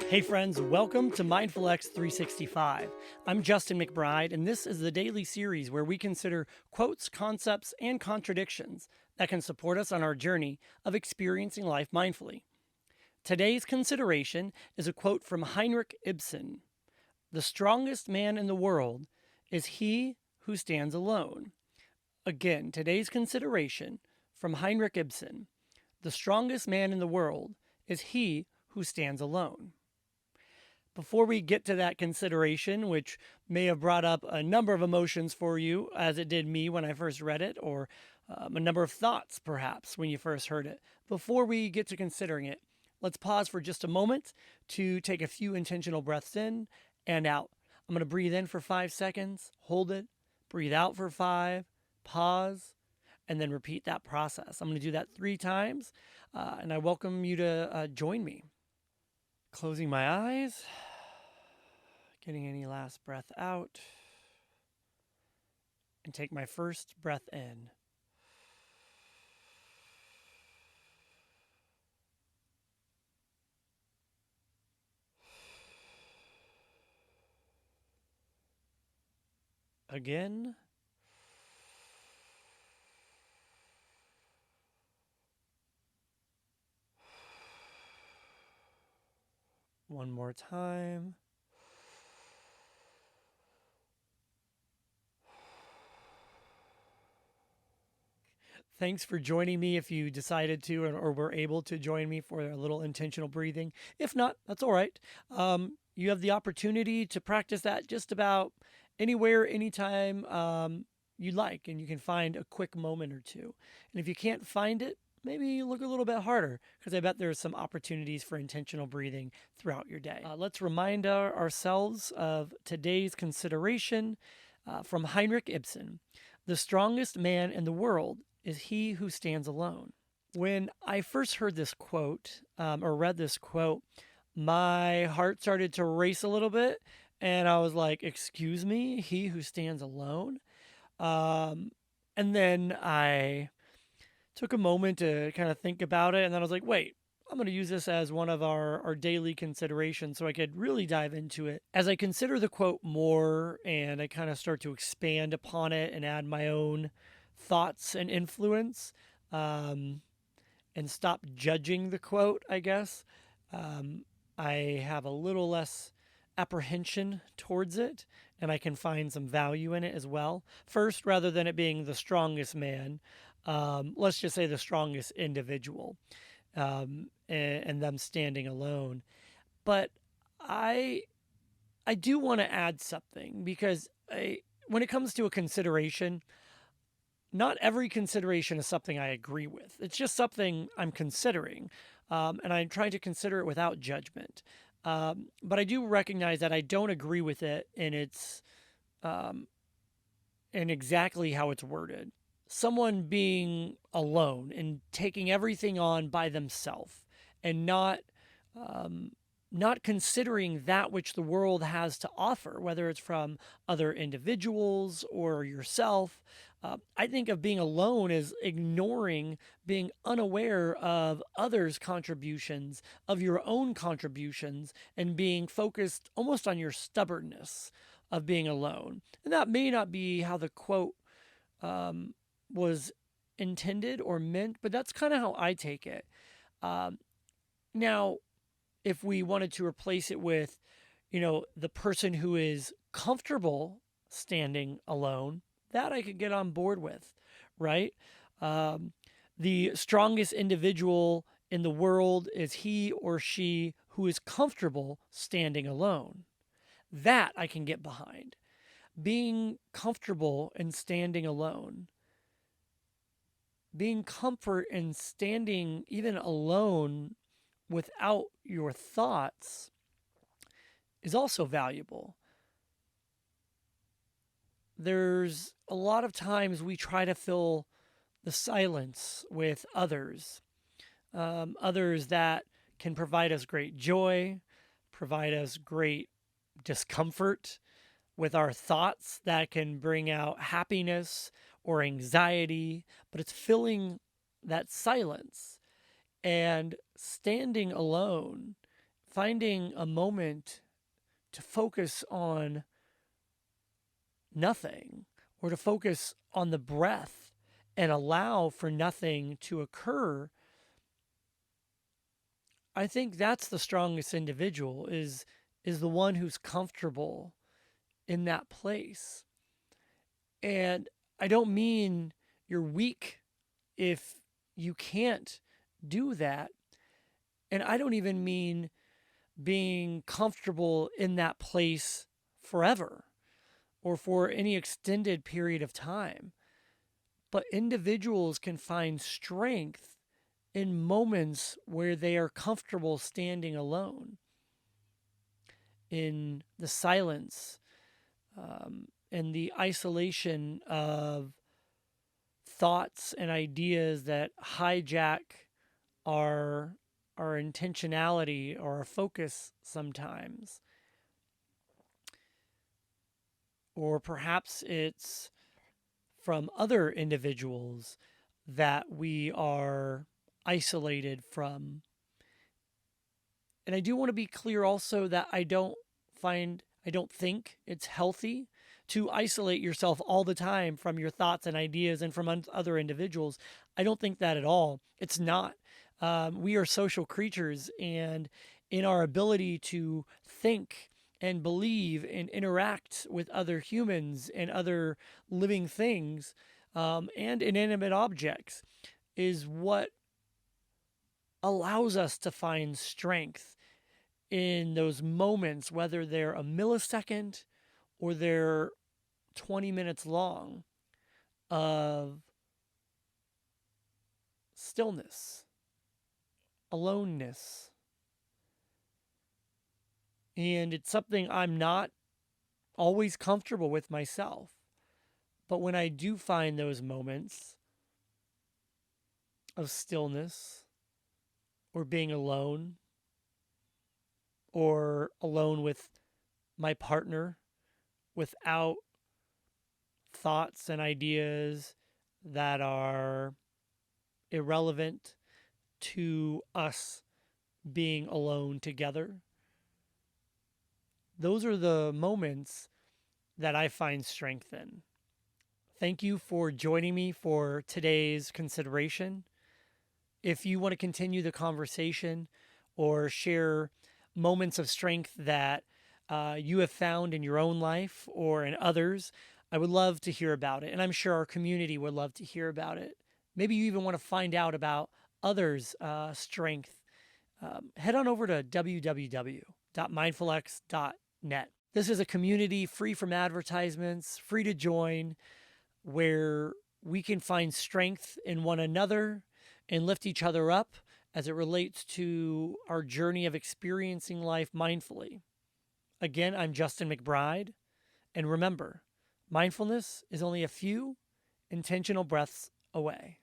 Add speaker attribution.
Speaker 1: Hey friends, welcome to Mindful MX365. I'm Justin McBride, and this is the daily series where we consider quotes, concepts, and contradictions that can support us on our journey of experiencing life mindfully. Today's consideration is a quote from Henrik Ibsen. The strongest man in the world is he who stands alone. Again, today's consideration from Henrik Ibsen. The strongest man in the world is he who stands alone. Before we get to that consideration, which may have brought up a number of emotions for you, as it did me when I first read it, or a number of thoughts perhaps when you first heard it, before we get to considering it, let's pause for just a moment to take a few intentional breaths in and out. I'm going to breathe in for 5 seconds, hold it, breathe out for 5, pause, and then repeat that process. I'm going to do that 3 times, and I welcome you to join me. Closing my eyes, getting any last breath out, and take my first breath in. Again. One more time. Thanks for joining me if you decided to or were able to join me for a little intentional breathing. If not, that's all right. You have the opportunity to practice that just about anywhere, anytime you like, and you can find a quick moment or two. And if you can't find it, maybe look a little bit harder because I bet there's some opportunities for intentional breathing throughout your day. Let's remind ourselves of today's consideration from Henrik Ibsen. The strongest man in the world is he who stands alone. When I first heard this quote or read this quote, my heart started to race a little bit. And I was like, excuse me, he who stands alone? And then I took a moment to kind of think about it. And then I was like, wait, I'm going to use this as one of our daily considerations so I could really dive into it. As I consider the quote more and I kind of start to expand upon it and add my own thoughts and influence and stop judging the quote, I guess, I have a little less apprehension towards it and I can find some value in it as well. First, rather than it being the strongest man, let's just say the strongest individual and them standing alone. But I do want to add something because when it comes to a consideration, not every consideration is something I agree with. It's just something I'm considering, and I'm trying to consider it without judgment. But I do recognize that I don't agree with it in exactly how it's worded. Someone being alone and taking everything on by themselves and not considering that which the world has to offer, whether it's from other individuals or yourself. I think of being alone as ignoring, being unaware of others' contributions, of your own contributions, and being focused almost on your stubbornness of being alone. And that may not be how the quote was intended or meant, but that's kind of how I take it. Now, if we wanted to replace it with, the person who is comfortable standing alone, that I could get on board with, right? The strongest individual in the world is he or she who is comfortable standing alone. That I can get behind. Being comfortable and standing alone. Being comfort in standing even alone without your thoughts is also valuable. There's a lot of times we try to fill the silence with others, others that can provide us great joy, provide us great discomfort with our thoughts that can bring out happiness or anxiety, but it's filling that silence and standing alone finding a moment to focus on nothing, or to focus on the breath and allow for nothing to occur, I think that's the strongest individual, is the one who's comfortable in that place. And I don't mean you're weak if you can't do that. And I don't even mean being comfortable in that place forever or for any extended period of time. But individuals can find strength in moments where they are comfortable standing alone, in the silence, and the isolation of thoughts and ideas that hijack our intentionality or our focus sometimes. Or perhaps it's from other individuals that we are isolated from. And I do want to be clear also that I don't think it's healthy to isolate yourself all the time from your thoughts and ideas and from other individuals. I don't think that at all. It's not. We are social creatures, and in our ability to think and believe and interact with other humans and other living things, and inanimate objects, is what allows us to find strength in those moments, whether they're a millisecond or they're 20 minutes long, of stillness, aloneness. And it's something I'm not always comfortable with myself. But when I do find those moments of stillness, or being alone, or alone with my partner, without thoughts and ideas that are irrelevant to us being alone together, those are the moments that I find strength in. Thank you for joining me for today's consideration. If you want to continue the conversation or share moments of strength that you have found in your own life or in others, I would love to hear about it. And I'm sure our community would love to hear about it. Maybe you even want to find out about others' strength. Head on over to www.mindfulx.net. This is a community free from advertisements, free to join, where we can find strength in one another and lift each other up as it relates to our journey of experiencing life mindfully. Again, I'm Justin McBride, and remember, mindfulness is only a few intentional breaths away.